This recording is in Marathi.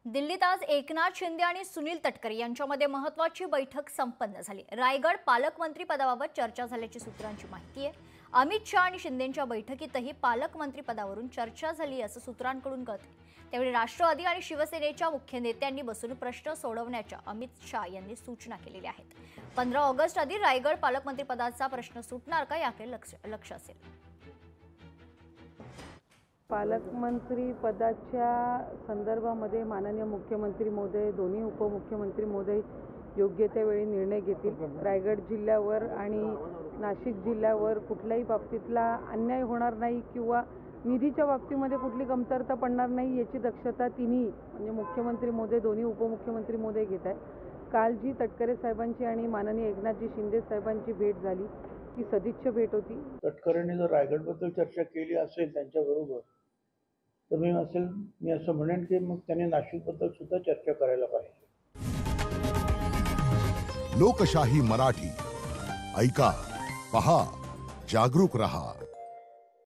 दिल्लीत आज एकनाथ शिंदे आणि सुनील तटकरे यांच्यामध्ये महत्त्वाची बैठक संपन्न झाली। रायगड पालकमंत्री पदाबाबत चर्चा झाल्याची सूत्रांची माहिती आहे। अमित शाह आणि शिंदेंच्या बैठकीतही पालकमंत्री पदावरून चर्चा झाली असं सूत्रांकडून कळते। त्यावेळी राष्ट्रवादी आणि शिवसेनेच्या मुख्य नेत्यांनी बसून प्रश्न सोडवण्याच्या अमित शाह यांनी सूचना केलेल्या आहेत। 15 ऑगस्ट आधी रायगड पालकमंत्री पदाचा प्रश्न सुटणार का याकडे लक्ष असेल। पालकमंत्री पदाच्या संदर्भामध्ये माननीय मुख्यमंत्री महोदय, दोन्ही उपमुख्यमंत्री महोदय योग्य त्या वेळी निर्णय घेतील। रायगड जिल्ह्यावर आणि नाशिक जिल्ह्यावर कुठल्याही बाबतीतला अन्याय होणार नाही किंवा निधीच्या बाबतीमध्ये कुठली कमतरता पडणार नाही याची दक्षता तिन्ही म्हणजे मुख्यमंत्री महोदय, दोन्ही उपमुख्यमंत्री महोदय घेत आहेत। काल जी तटकरे साहेबांची आणि माननीय एकनाथजी शिंदे साहेबांची भेट झाली ती सदिच्छा भेट होती। तटकरेंनी जर रायगडबद्दल चर्चा केली असेल त्यांच्याबरोबर तर मी असं म्हणेन की मग त्यांनी नाशिकबद्दल सुद्धा चर्चा करायला पाहिजे। लोकशाही मराठी ऐका, पहा, जागरूक रहा।